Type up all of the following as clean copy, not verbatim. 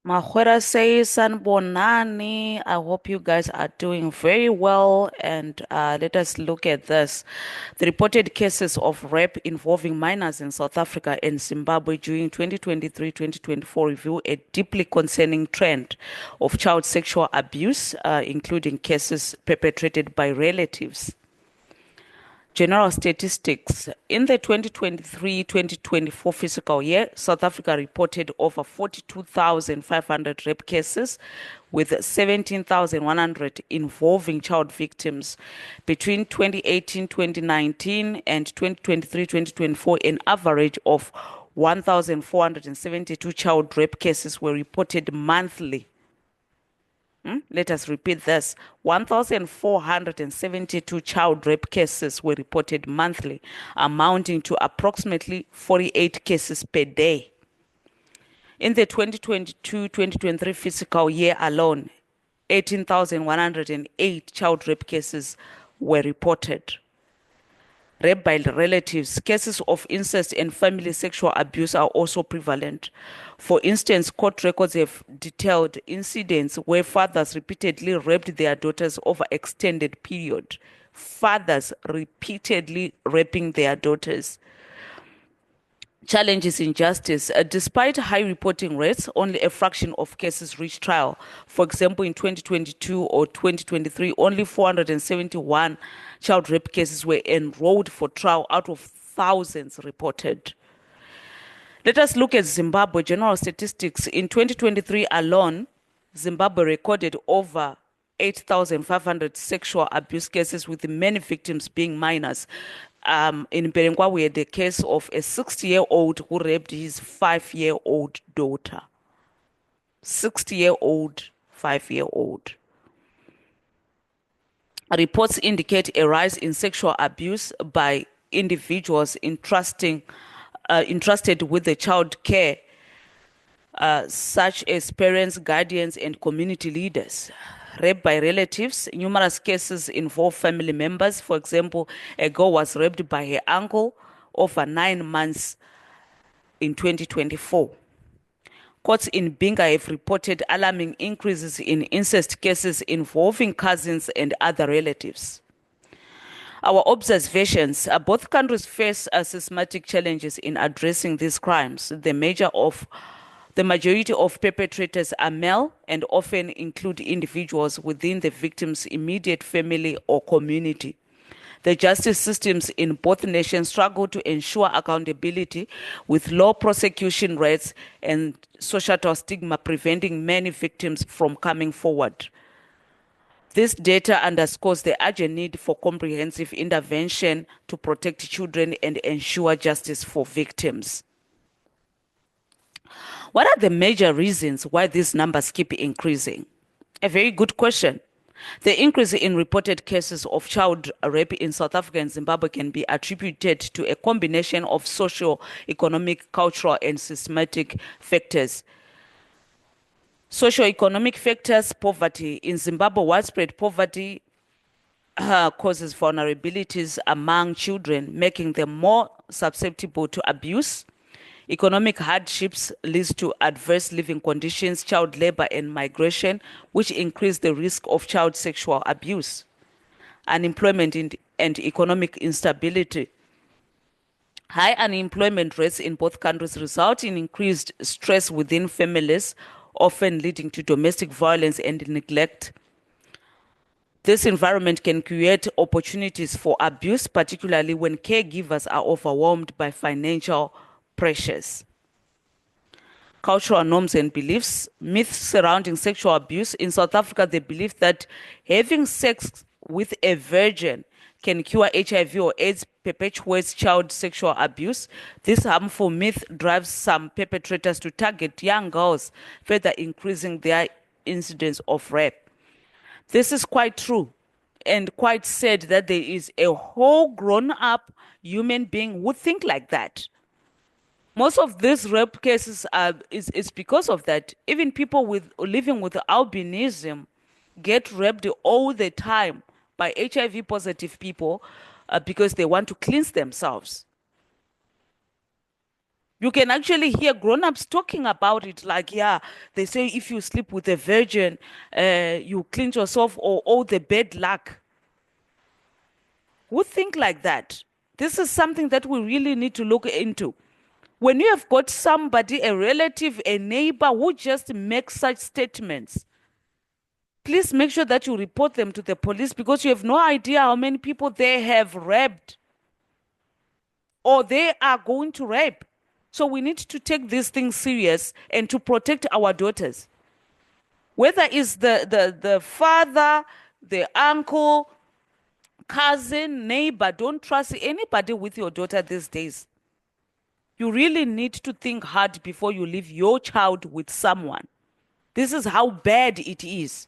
Mahwera says, Sanbonani, I hope you guys are doing very well. And let us look at this. The reported cases of rape involving minors in South Africa and Zimbabwe during 2023-2024 reveal a deeply concerning trend of child sexual abuse, including cases perpetrated by relatives. General statistics. In the 2023-2024 fiscal year, South Africa reported over 42,500 rape cases, with 17,100 involving child victims. Between 2018-2019 and 2023-2024, an average of 1,472 child rape cases were reported monthly. Let us repeat this. 1,472 child rape cases were reported monthly, amounting to approximately 48 cases per day. In the 2022-2023 fiscal year alone, 18,108 child rape cases were reported. Rape by relatives, cases of incest and family sexual abuse are also prevalent. For instance, court records have detailed incidents where fathers repeatedly raped their daughters over extended period. Fathers repeatedly raping their daughters. Challenges in justice. Despite high reporting rates, only a fraction of cases reach trial. For example, in 2022 or 2023, only 471 child rape cases were enrolled for trial out of thousands reported. Let us look at Zimbabwe general statistics. In 2023 alone, Zimbabwe recorded over 8,500 sexual abuse cases, with many victims being minors. In Berengwa, we had the case of a 60-year-old who raped his 5-year-old daughter. 60-year-old, 5-year-old. Reports indicate a rise in sexual abuse by individuals entrusted with the child care, such as parents, guardians, and community leaders. Rape by relatives. Numerous cases involve family members. For example, a girl was raped by her uncle over 9 months in 2024. Courts in Binga have reported alarming increases in incest cases involving cousins and other relatives. Our observations. Both countries face systematic challenges in addressing these crimes. The majority of perpetrators are male and often include individuals within the victim's immediate family or community. The justice systems in both nations struggle to ensure accountability, with low prosecution rates and societal stigma preventing many victims from coming forward. This data underscores the urgent need for comprehensive intervention to protect children and ensure justice for victims. What are the major reasons why these numbers keep increasing? A very good question. The increase in reported cases of child rape in South Africa and Zimbabwe can be attributed to a combination of social, economic, cultural, and systematic factors. Socio-economic factors. Poverty. In Zimbabwe, widespread poverty causes vulnerabilities among children, making them more susceptible to abuse. Economic hardships leads to adverse living conditions, child labor, and migration, which increase the risk of child sexual abuse. Unemployment and economic instability. High unemployment rates in both countries result in increased stress within families, often leading to domestic violence and neglect. This environment can create opportunities for abuse, particularly when caregivers are overwhelmed by financial pressures. Cultural norms and beliefs. Myths surrounding sexual abuse. In South Africa, the belief that having sex with a virgin can cure HIV or AIDS perpetuates child sexual abuse. This harmful myth drives some perpetrators to target young girls, further increasing their incidence of rape. This is quite true and quite sad that there is a whole grown-up human being who think like that. Most of these rape cases is because of that. Even people living with albinism get raped all the time by HIV positive people because they want to cleanse themselves. You can actually hear grown-ups talking about it, like, yeah, they say if you sleep with a virgin, you cleanse yourself or all the bad luck. Who think like that? This is something that we really need to look into. When you have got somebody, a relative, a neighbor who just makes such statements, please make sure that you report them to the police, because you have no idea how many people they have raped or they are going to rape. So we need to take these things serious and to protect our daughters. Whether it's the father, the uncle, cousin, neighbor, don't trust anybody with your daughter these days. You really need to think hard before you leave your child with someone. This is how bad it is.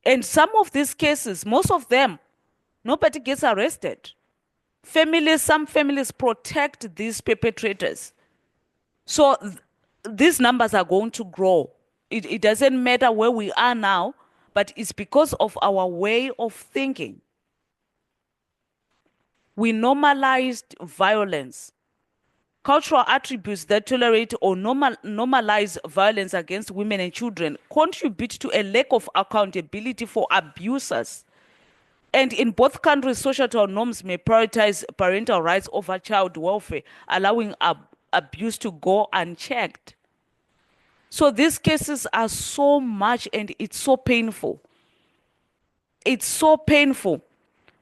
And some of these cases, most of them, nobody gets arrested. Some families protect these perpetrators. So these numbers are going to grow. It doesn't matter where we are now, but it's because of our way of thinking. We normalized violence. Cultural attributes that tolerate or normalize violence against women and children contribute to a lack of accountability for abusers. And in both countries, societal norms may prioritize parental rights over child welfare, allowing abuse to go unchecked. So these cases are so much and it's so painful. It's so painful.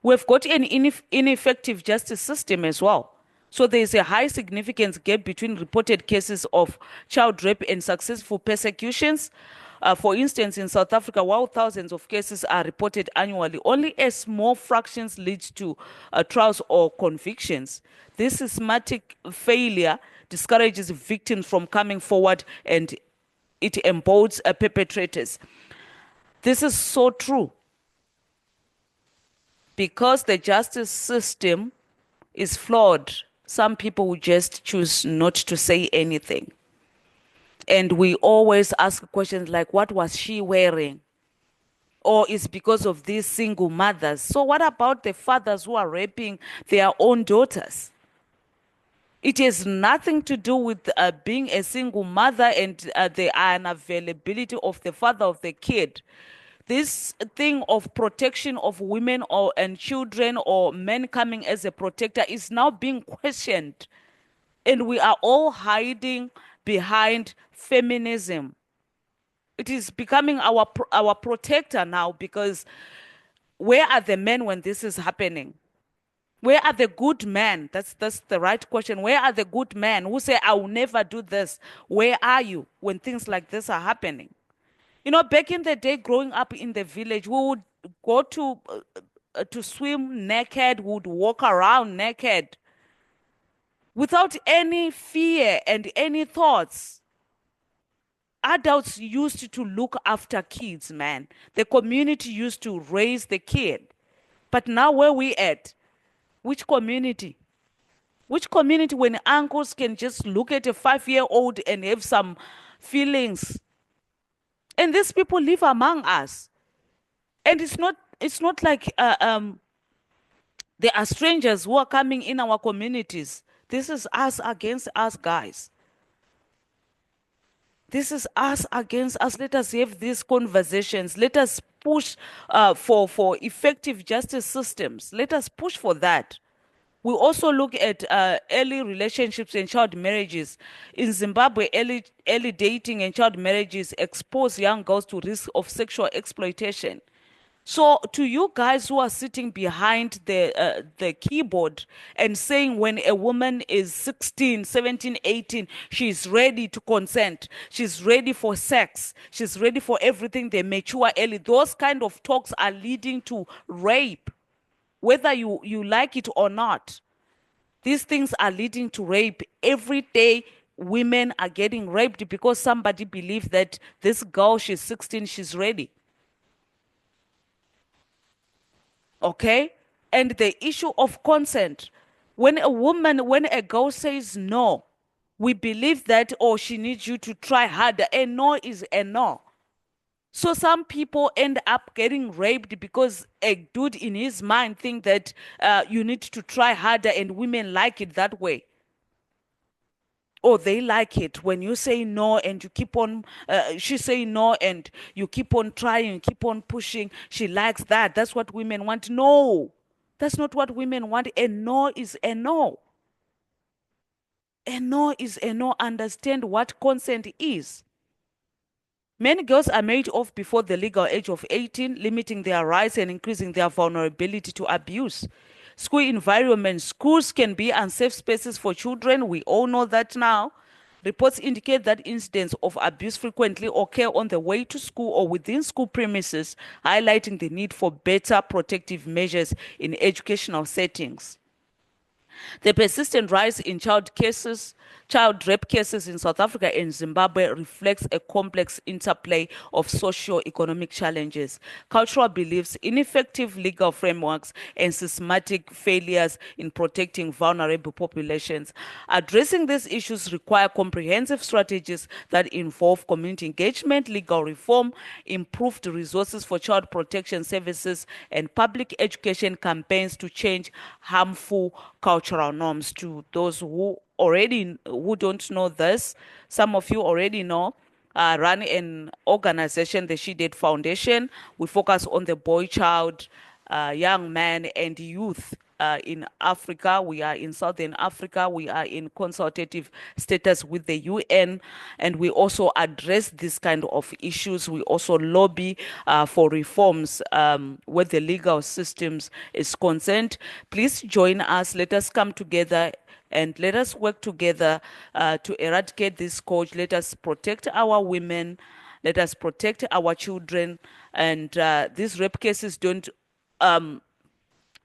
We've got an ineffective justice system as well. So there is a high significance gap between reported cases of child rape and successful persecutions. For instance, in South Africa, while thousands of cases are reported annually, only a small fractions lead to trials or convictions. This systematic failure discourages victims from coming forward and it emboldens perpetrators. This is so true because the justice system is flawed. Some people will just choose not to say anything. And we always ask questions like, what was she wearing? Or it's because of these single mothers. So what about the fathers who are raping their own daughters? It has nothing to do with being a single mother and the unavailability of the father of the kid. This thing of protection of women and children or men coming as a protector is now being questioned. And we are all hiding behind feminism. It is becoming our protector now, because where are the men when this is happening? Where are the good men? That's the right question. Where are the good men who say, I will never do this? Where are you when things like this are happening? You know, back in the day, growing up in the village, we would go to swim naked, would walk around naked without any fear and any thoughts. Adults used to look after kids, man. The community used to raise the kid. But now where we at? Which community? Which community when uncles can just look at a 5-year-old and have some feelings? And these people live among us. And it's not like there are strangers who are coming in our communities. This is us against us, guys. This is us against us. Let us have these conversations. Let us push for effective justice systems. Let us push for that. We also look at early relationships and child marriages. In Zimbabwe, early dating and child marriages expose young girls to risk of sexual exploitation. So to you guys who are sitting behind the keyboard and saying when a woman is 16, 17, 18, she's ready to consent, she's ready for sex, she's ready for everything, they mature early. Those kind of talks are leading to rape, whether you like it or not. These things are leading to rape. Every day women are getting raped because somebody believes that this girl, she's 16, she's ready. Okay? And the issue of consent. When a girl says no, we believe that, oh, she needs you to try harder. A no is a no. So some people end up getting raped because a dude in his mind think that you need to try harder and women like it that way. Oh, they like it when you say no and you keep on, she say no and you keep on trying, keep on pushing. She likes that. That's what women want. No, that's not what women want. A no is a no. A no is a no. Understand what consent is. Many girls are made off before the legal age of 18, limiting their rights and increasing their vulnerability to abuse. School environments, schools can be unsafe spaces for children. We all know that now. Reports indicate that incidents of abuse frequently occur on the way to school or within school premises, highlighting the need for better protective measures in educational settings. The persistent rise in child rape cases in South Africa and Zimbabwe reflects a complex interplay of socio-economic challenges, cultural beliefs, ineffective legal frameworks, and systematic failures in protecting vulnerable populations. Addressing these issues require comprehensive strategies that involve community engagement, legal reform, improved resources for child protection services, and public education campaigns to change harmful cultural norms. To those who don't know this, some of you already know. Run an organization, the She Did Foundation. We focus on the boy child, young man, and youth in Africa. We are in Southern Africa. We are in consultative status with the UN, and we also address this kind of issues. We also lobby for reforms where the legal systems is concerned. Please join us. Let us come together and let us work together to eradicate this scourge. Let us protect our women. Let us protect our children. And these rape cases don't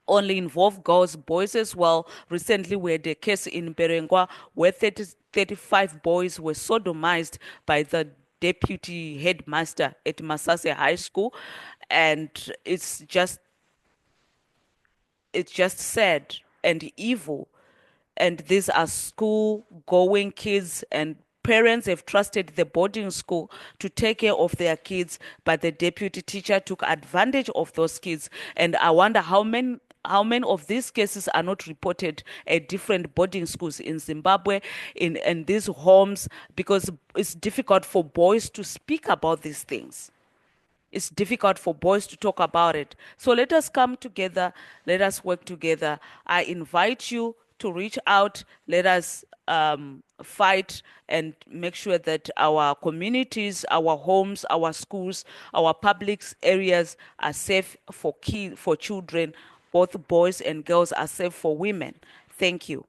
only involve girls, boys as well. Recently, we had a case in Berengwa where 35 boys were sodomized by the deputy headmaster at Masase High School. And it's just sad and evil. And these are school going kids, and parents have trusted the boarding school to take care of their kids, but the deputy teacher took advantage of those kids. And I wonder how many of these cases are not reported at different boarding schools in Zimbabwe, in these homes, because it's difficult for boys to speak about these things. It's difficult for boys to talk about it. So let us come together. Let us work together. I invite you to reach out. Let us fight and make sure that our communities, our homes, our schools, our public areas are safe for children. Both boys and girls are safe for women. Thank you.